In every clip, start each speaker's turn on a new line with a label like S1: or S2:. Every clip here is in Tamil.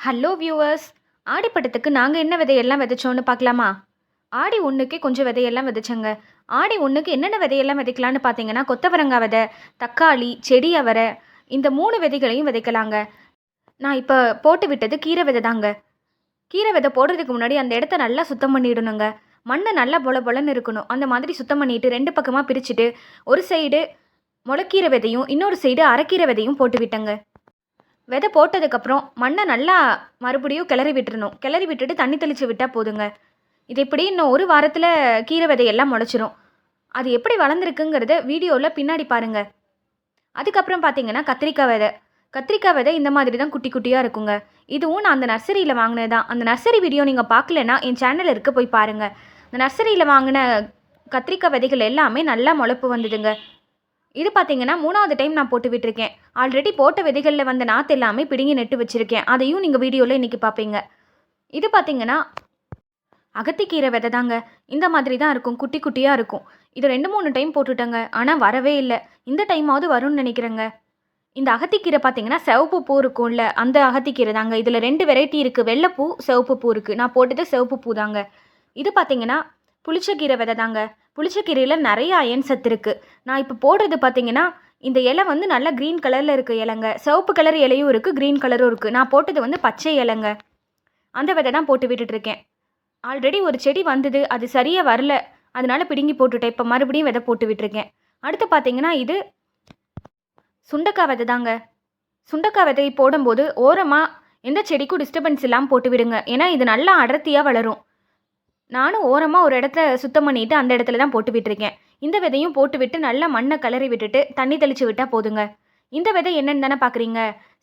S1: Hello viewers. ஆடிப்பட்டத்துக்கு நாங்கள் என்ன விதையெல்லாம் விதைச்சோன்னு பார்க்கலாமா? ஆடி ஒன்றுக்கே கொஞ்சம் விதையெல்லாம் விதைச்சங்க. ஆடி ஒன்றுக்கு என்னென்ன விதையெல்லாம் விதைக்கலான்னு பார்த்தீங்கன்னா, கொத்தவரங்காய் விதை, தக்காளி, செடி அவரை, இந்த 3 விதைகளையும் விதைக்கலாங்க. நான் இப்போ போட்டு விட்டது கீரை விதை தாங்க. கீரை விதை போடுறதுக்கு முன்னாடி அந்த இடத்த நல்லா சுத்தம் பண்ணிடணுங்க. மண் நல்லா பொல பொலன்னு இருக்கணும். அந்த மாதிரி சுத்தம் பண்ணிட்டு 2 பக்கமாக பிரிச்சுட்டு, ஒரு சைடு முளைக்கீரை விதையும் இன்னொரு சைடு அரைக்கீரை விதையும் போட்டு விட்டேங்க. விதை போட்டதுக்கப்புறம் மண்ணை நல்லா மறுபடியும் கிளறி விட்டுறணும். கிளறி விட்டுட்டு தண்ணி தெளித்து விட்டால் போதுங்க. இது இப்படி இன்னும் ஒரு வாரத்தில் கீரை விதையெல்லாம் முளைச்சிரும். அது எப்படி வளர்ந்துருக்குங்கிறத வீடியோவில் பின்னாடி பாருங்கள். அதுக்கப்புறம் பார்த்தீங்கன்னா கத்திரிக்காய் விதை. கத்திரிக்காய் விதை இந்த மாதிரி தான் குட்டி குட்டியாக இருக்குங்க. இதுவும் நான் அந்த நர்சரியில் வாங்கினது தான். அந்த நர்சரி வீடியோ நீங்கள் பார்க்கலன்னா என் சேனல் இருக்க போய் பாருங்கள். அந்த நர்சரியில் வாங்கின கத்திரிக்காய் விதைகள் எல்லாமே நல்லா முளைப்பு வந்ததுங்க. இது பார்த்தீங்கன்னா 3வது டைம் நான் போட்டு விட்டுருக்கேன். ஆல்ரெடி போட்ட விதைகளில் வந்த நாற்று எல்லாமே பிடுங்கி நெட்டு வச்சுருக்கேன். அதையும் நீங்கள் வீடியோவில் இன்றைக்கி பார்ப்பீங்க. இது பார்த்தீங்கன்னா அகத்திக்கீரை விதை தாங்க. இந்த மாதிரி தான் இருக்கும், குட்டி குட்டியாக இருக்கும். இது 2-3 டைம் போட்டுட்டேங்க, ஆனால் வரவே இல்லை. இந்த டைமாவது வரும்னு நினைக்கிறேங்க. இந்த அகத்திக்கீரை பார்த்தீங்கன்னா சிவப்பு பூ இருக்கும்ல, அந்த அகத்திக்கீரை தாங்க. இதில் 2 வெரைட்டி இருக்குது, வெள்ளைப்பூ, சிவப்பு பூ இருக்குது. நான் போட்டது சிவப்பு பூ தாங்க. இது பார்த்தீங்கன்னா புளிச்சக்கீரை விதை தாங்க. புளிச்சக்கீரையில் நிறைய அயன் சத்து இருக்குது. நான் இப்போ போடுறது பார்த்தீங்கன்னா இந்த இலை வந்து நல்லா க்ரீன் கலரில் இருக்குது இலைங்க. சிவப்பு கலர் இலையும் இருக்குது, க்ரீன் கலரும் இருக்குது. நான் போட்டது வந்து பச்சை இலைங்க. அந்த விதை தான் போட்டு விட்டுட்ருக்கேன். ஆல்ரெடி ஒரு செடி வந்தது, அது சரியாக வரல, அதனால பிடுங்கி போட்டுட்டேன். இப்போ மறுபடியும் விதை போட்டு விட்டுருக்கேன். அடுத்து பார்த்தீங்கன்னா இது சுண்டக்காய் விதை தாங்க. சுண்டக்காய் விதை போடும்போது ஓரமாக எந்த செடிக்கும் டிஸ்டர்பன்ஸ் இல்லாமல் போட்டு விடுங்க. ஏன்னா இது நல்லா அடர்த்தியாக வளரும். நானும் ஓரமாக ஒரு இடத்த சுத்தம் பண்ணிவிட்டு அந்த இடத்துல தான் போட்டு விட்டுருக்கேன். இந்த விதையும் போட்டு விட்டு நல்லா மண்ணை கிளறி விட்டுட்டு தண்ணி தெளித்து விட்டால் போதுங்க. இந்த விதை என்னென்னு தானே பார்க்குறீங்க?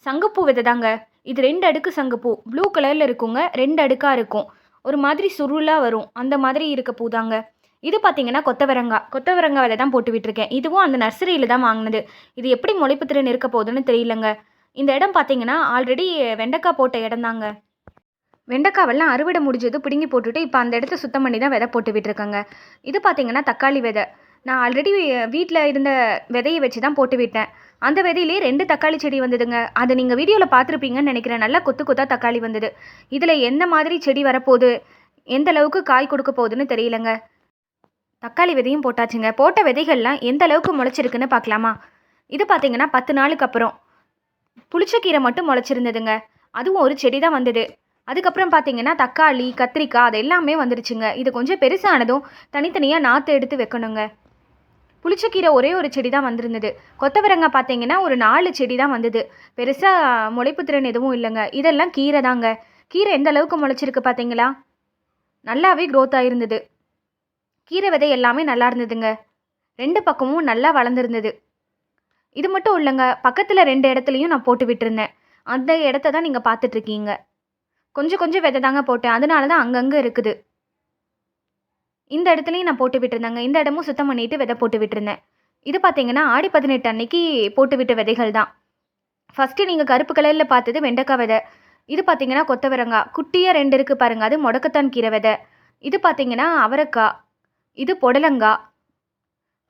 S1: சங்குப்பூ விதை தாங்க. இது 2 அடுக்கு சங்குப்பூ, ப்ளூ கலரில் இருக்குங்க. 2 அடுக்காக இருக்கும், ஒரு மாதிரி சுருளாக வரும், அந்த மாதிரி இருக்க பூ தாங்க. இது பார்த்தீங்கன்னா கொத்தவரங்காய் விதை தான் போட்டு விட்டுருக்கேன். இதுவும் அந்த நர்சரியில் தான் வாங்கினது. இது எப்படி முளைப்பு திறன் இருக்க போகுதுன்னு தெரியலங்க. இந்த இடம் பார்த்தீங்கன்னா ஆல்ரெடி வெண்டைக்காய் போட்ட இடம் தாங்க. வெண்டைக்காவெல்லாம் அறுவடை முடிஞ்சது பிடுங்கி போட்டுட்டு இப்போ அந்த இடத்த சுத்தம் பண்ணி தான் விதை போட்டு விட்டுருக்கேங்க. இது பார்த்தீங்கன்னா தக்காளி விதை. நான் ஆல்ரெடி வீட்டில் இருந்த விதையை வச்சு தான் போட்டு விட்டேன். அந்த விதையிலே 2 தக்காளி செடி வந்ததுங்க. அதை நீங்கள் வீடியோவில் பார்த்துருப்பீங்கன்னு நினைக்கிறேன். நல்லா கொத்து கொத்தாக தக்காளி வந்தது. இதில் எந்த மாதிரி செடி வரப்போகுது, எந்த அளவுக்கு காய் கொடுக்க போகுதுன்னு தெரியலங்க. தக்காளி விதையும் போட்டாச்சுங்க. போட்ட விதைகள்லாம் எந்த அளவுக்கு முளைச்சிருக்குன்னு பார்க்கலாமா? இது பார்த்தீங்கன்னா 10 நாளுக்கு அப்புறம் புளிச்சக்கீரை மட்டும் முளைச்சிருந்ததுங்க. அதுவும் ஒரு செடி தான் வந்தது. அதுக்கப்புறம் பார்த்தீங்கன்னா தக்காளி, கத்திரிக்காய் அது எல்லாமே வந்துருச்சுங்க. இது கொஞ்சம் பெருசானதும் தனித்தனியாக நாற்று எடுத்து வைக்கணுங்க. புளிச்சக்கீரை ஒரே ஒரு செடி தான் வந்திருந்தது. கொத்தவரங்காய் பார்த்தீங்கன்னா ஒரு 4 செடி தான் வந்தது. பெருசாக முளைப்பு திறன் எதுவும் இல்லைங்க. இதெல்லாம் கீரை தாங்க. கீரை எந்த அளவுக்கு முளைச்சிருக்கு பார்த்தீங்களா? நல்லாவே க்ரோத் ஆகிருந்தது. கீரை விதை எல்லாமே நல்லா இருந்ததுங்க. 2 பக்கமும் நல்லா வளர்ந்துருந்தது. இது மட்டும் இல்லைங்க, பக்கத்தில் 2 இடத்துலையும் நான் போட்டு விட்டுருந்தேன். அந்த இடத்த தான் நீங்கள் பார்த்துட்ருக்கீங்க. கொஞ்சம் கொஞ்சம் விதை தாங்க போட்டேன், அதனால தான் அங்கங்கே இருக்குது. இந்த இடத்துலையும் நான் போட்டு விட்டுருந்தேங்க. இந்த இடமும் சுத்தம் பண்ணிவிட்டு விதை போட்டு விட்டுருந்தேன். இது பார்த்தீங்கன்னா ஆடி 18 அன்னைக்கு போட்டு விட்ட விதைகள் தான். ஃபஸ்ட்டு நீங்கள் கருப்பு கலரில் பார்த்தது வெண்டைக்காய் விதை. இது பார்த்தீங்கன்னா கொத்தவரங்காய் குட்டியாக 2 இருக்குது பாருங்கள், அது முடக்கத்தான் கீரை விதை. இது பார்த்தீங்கன்னா அவரைக்காய், இது புடலங்காய்.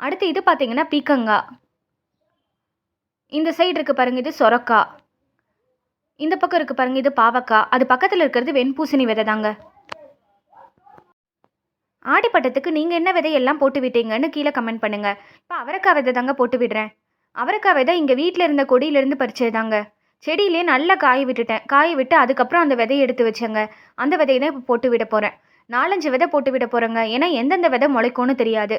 S1: அடுத்து இது பார்த்தீங்கன்னா பீக்கங்காய். இந்த சைடு இருக்குது பாருங்கள், இது சொரக்காய். இந்த பக்கம் இருக்குது பாருங்கள், இது பாவக்காய். அது பக்கத்தில் இருக்கிறது வெண்பூசணி விதை தாங்க. ஆடிப்பட்டத்துக்கு நீங்கள் என்ன விதையெல்லாம் போட்டு விட்டீங்கன்னு கீழே கமெண்ட் பண்ணுங்கள். இப்போ அவரைக்காய் விதை தாங்க போட்டு விடுறேன். அவரைக்காய் விதை இங்கே வீட்டில் இருந்த கொடியிலேருந்து பறிச்சது தாங்க. செடியிலே நல்லா காய விட்டுட்டேன். காய விட்டு அதுக்கப்புறம் அந்த விதையை எடுத்து வச்சேங்க. அந்த விதையை தான் இப்போ போட்டு விட போகிறேன். 4-5 விதை போட்டு விட போகிறேங்க. ஏன்னா எந்தெந்த விதை முளைக்கும்னு தெரியாது.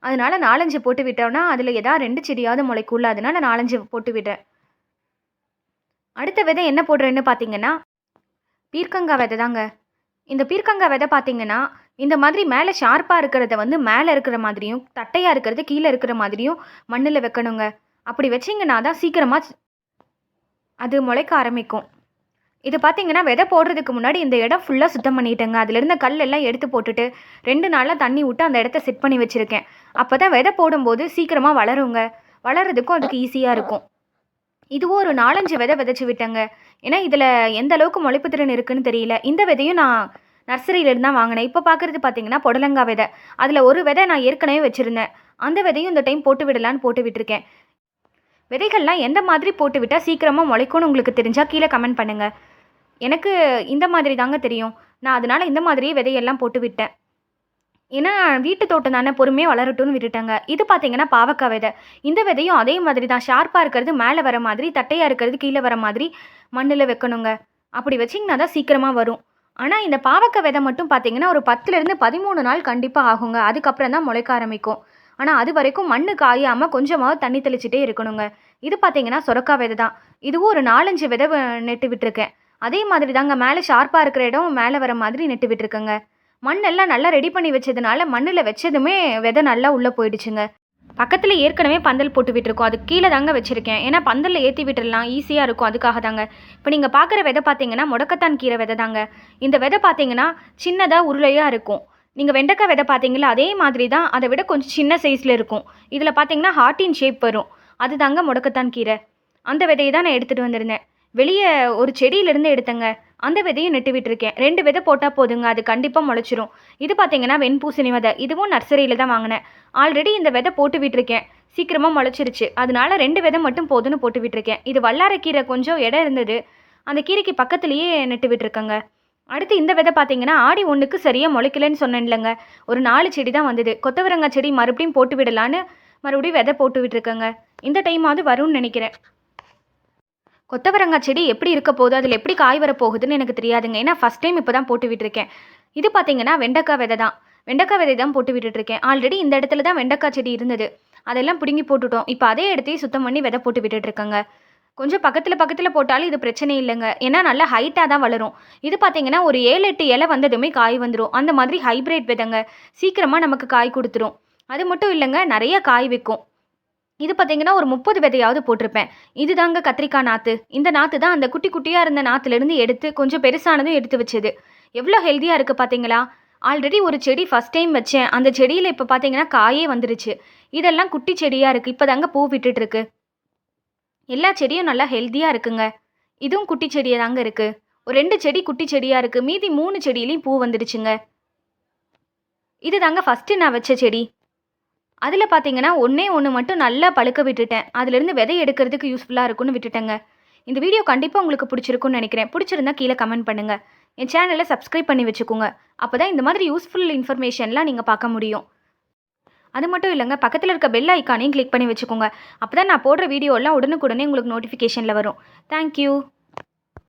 S1: அதனால 4-5 போட்டு விட்டோன்னா அதில் ஏதாவது 2 செடியாவது முளைக்குள்ள, அதனால 4-5 போட்டு விடுறேன். அடுத்த விதை என்ன போடுறேன்னு பார்த்தீங்கன்னா பீர்க்கங்காய் விதை தாங்க. இந்த பீர்க்கங்காய் விதை பார்த்தீங்கன்னா இந்த மாதிரி மேலே ஷார்ப்பாக இருக்கிறத வந்து மேலே இருக்கிற மாதிரியும், தட்டையாக இருக்கிறது கீழே இருக்கிற மாதிரியும் மண்ணில் வைக்கணுங்க. அப்படி வச்சிங்கன்னா தான் சீக்கிரமாக அது முளைக்க ஆரம்பிக்கும். இது பார்த்தீங்கன்னா விதை போடுறதுக்கு முன்னாடி இந்த இடம் ஃபுல்லாக சுத்தம் பண்ணிட்டேங்க. அதில் இருந்த கல்லெல்லாம் எடுத்து போட்டுட்டு 2 நாளாக தண்ணி விட்டு அந்த இடத்த செட் பண்ணி வச்சுருக்கேன். அப்போ தான் விதை போடும்போது சீக்கிரமாக வளருங்க. வளர்கிறதுக்கும் அதுக்கு ஈஸியாக இருக்கும். இதுவும் ஒரு 4-5 விதை விதைச்சி விட்டேங்க. ஏன்னா இதில் எந்த அளவுக்கு முளைப்பு திறன் இருக்குன்னு தெரியல. இந்த விதையும் நான் நர்சரியிலேருந்து தான் வாங்கினேன். இப்போ பார்க்குறது பார்த்தீங்கன்னா புடலங்காய் விதை. அதில் ஒரு விதை நான் ஏற்கனவே வச்சுருந்தேன். அந்த விதையும் இந்த டைம் போட்டு விடலான்னு போட்டு விட்டுருக்கேன். விதைகள்லாம் எந்த மாதிரி போட்டு விட்டால் சீக்கிரமாக முளைக்கும்னு உங்களுக்கு தெரிஞ்சால் கீழே கமெண்ட் பண்ணுங்கள். எனக்கு இந்த மாதிரி தாங்க தெரியும். நான் அதனால இந்த மாதிரியே விதையெல்லாம் போட்டு விட்டேன். ஏன்னா வீட்டு தோட்டம் தானே பொறுமையா வளரட்டும்னு விட்டுட்டேங்க. இது பார்த்தீங்கன்னா பாவக்கா விதை. இந்த விதையும் அதே மாதிரி தான் ஷார்ப்பா இருக்கிறது மேலே வர மாதிரி, தட்டையா இருக்கிறது கீழ வர மாதிரி மண்ணுல வைக்கணுங்க. அப்படி வச்சீங்கன்னா தான் சீக்கிரமா வரும். ஆனா இந்த பாவக்கா விதை மட்டும் பார்த்தீங்கன்னா, ஒரு 10லிருந்து 13 நாள் கண்டிப்பா ஆகுங்க. அதுக்கப்புறம் தான் முளைக்க ஆரம்பிக்கும். ஆனா அதுவரைக்கும் மண்ணு காயாம கொஞ்சமாவது தண்ணி தெளிச்சுட்டே இருக்கணுங்க. இது பார்த்தீங்கன்னா சொரக்கா விதை தான். இதுவும் ஒரு 4, 5 விதை நட்டு விட்டுருக்கேன். அதே மாதிரி தாங்க மேலே ஷார்ப்பா இருக்கிற இடம் மேலே வர மாதிரி நட்டு விட்டுருக்கேங்க. மண்ணெல்லாம் நல்லா ரெடி பண்ணி வச்சதுனால, மண்ணுல வச்சதுமே விதை நல்லா உள்ள போயிடுச்சுங்க. பக்கத்துல ஏற்கனவே பந்தல் போட்டு விட்டுருக்கோம். அதுக்கு கீழ தாங்க வச்சிருக்கேன். ஏன்னா பந்தல்ல ஏத்தி விட்டுறலாம். ஈஸியா இருக்கும். அதுக்காக தாங்க. இப்ப நீங்க பார்க்குற விதை பார்த்தீங்கன்னா, முடக்கத்தான் கீரை விதை தாங்க. இந்த விதை பார்த்தீங்கன்னா, சின்னதா உருளையா இருக்கும். நீங்க வெண்டைக்காய் விதை பார்த்தீங்கல்ல, அதே மாதிரி தான். அத விட கொஞ்சம் சின்ன சைஸ்ல இருக்கும். இதுல பார்த்தீங்கன்னா, ஹார்ட் இன் ஷேப் வரும். அதுதாங்க முடக்கத்தான் கீரை. அந்த விதைய தான் நான் எடுத்துட்டு வந்திருந்தேன். வெளிய ஒரு செடியிலிருந்து எடுத்தேங்க. அந்த விதையும் நட்டு விட்டுருக்கேன். 2 விதை போட்டா போதுங்க. அது கண்டிப்பா முளைச்சிரும். இது பார்த்தீங்கன்னா, வெண்பூசணி விதை. இதுவும் நர்சரியில தான் வாங்குனேன். ஆல்ரெடி இந்த விதை போட்டு விட்டுருக்கேன். சீக்கிரமா முளைச்சிருச்சு. அதனால 2 விதை மட்டும் போதும்னு போட்டு விட்டுருக்கேன். இது வல்லாரைக்கீரை கொஞ்சம் இடம் இருந்தது. அந்த கீரைக்கு பக்கத்திலேயே நட்டு விட்டுருக்கேங்க. அடுத்து இந்த விதை பார்த்தீங்கன்னா, ஆடி 1க்கு சரியா முளைக்கலன்னு சொன்னேன்லங்க. ஒரு 4 செடி தான் வந்தது. கொத்தவரங்காய் செடி மறுபடியும் போட்டு விடலான்னு மறுபடியும் விதை போட்டு விட்டுருக்கேங்க. இந்த டைமாவது வரும்னு நினைக்கிறேன். கொத்தவரங்காய் செடி எப்படி இருக்க போகுது, அதில் எப்படி காய் வரப்போகுதுன்னு எனக்கு தெரியாதுங்க. ஏன்னா ஃபஸ்ட் டைம் இப்போ தான் போட்டு விட்டுருக்கேன். இது பார்த்தீங்கன்னா வெண்டைக்காய் விதை தான். வெண்டைக்காய் விதை தான் போட்டு விட்டுட்ருக்கேன். ஆல்ரெடி இந்த இடத்துல தான் வெண்டைக்காய் செடி இருந்தது. அதெல்லாம் பிடுங்கி போட்டுட்டோம். இப்போ அதே இடத்தையும் சுத்தம் பண்ணி விதை போட்டு விட்டுட்ருக்கேங்க. கொஞ்சம் பக்கத்தில் பக்கத்தில் போட்டாலும் இது பிரச்சனை இல்லைங்க. ஏன்னா நல்லா ஹைட்டாக தான் வளரும். இது பார்த்தீங்கன்னா ஒரு 7, 8 இலை வந்ததுமே காய் வந்துடும். அந்த மாதிரி ஹைப்ரிட் விதைங்க. சீக்கிரமாக நமக்கு காய் கொடுத்துரும். அது மட்டும் இல்லைங்க, நிறைய காய் வைக்கும். இது பார்த்தீங்கன்னா ஒரு 30 விதையாவது போட்டிருப்பேன். இது தாங்க கத்திரிக்காய் நாத்து. இந்த நாத்து தான் அந்த குட்டி குட்டியா இருந்த நாத்துலேருந்து எடுத்து கொஞ்சம் பெருசானதும் எடுத்து வச்சது. எவ்வளோ ஹெல்தியா இருக்கு பார்த்தீங்களா? ஆல்ரெடி ஒரு செடி ஃபர்ஸ்ட் டைம் வச்சேன். அந்த செடியில இப்போ பார்த்தீங்கன்னா காயே வந்துருச்சு. இதெல்லாம் குட்டி செடியா இருக்கு. இப்போ தாங்க பூ விட்டுட்டு இருக்கு. எல்லா செடியும் நல்லா ஹெல்தியா இருக்குங்க. இதுவும் குட்டி செடியா தாங்க இருக்கு. ஒரு 2 செடி குட்டி செடியா இருக்கு. மீதி 3 செடியிலயும் பூ வந்துடுச்சுங்க. இது தாங்க ஃபர்ஸ்ட்டு நான் வச்ச செடி. அதில பார்த்தீங்கன்னா, ஒண்ணே ஒண்ணு மட்டும் நல்லா பழுக்க விட்டுட்டேன். அதிலிருந்து விதை எடுக்கிறதுக்கு யூஸ்ஃபுல்லா இருக்கும்னு விட்டுட்டேங்க. இந்த வீடியோ கண்டிப்பா உங்களுக்கு பிடிச்சிருக்கும்னு நினைக்கிறேன். பிடிச்சிருந்தா கீழ கமெண்ட் பண்ணுங்க. என் சேனல சப்ஸ்கிரைப் பண்ணி வச்சுக்கோங்க. அப்பதான் இந்த மாதிரி யூஸ்ஃபுல் இன்ஃபர்மேஷன்லாம் நீங்க பார்க்க முடியும். அது மட்டும் இல்லங்க, பக்கத்தில இருக்க பெல் ஐகானையும் கிளிக் பண்ணி வச்சுக்கோங்க. அப்பதான் நான் போடுற வீடியோலாம் உடனுக்குடனே உங்களுக்கு நோட்டிஃபிகேஷன்ல வரும். Thank you.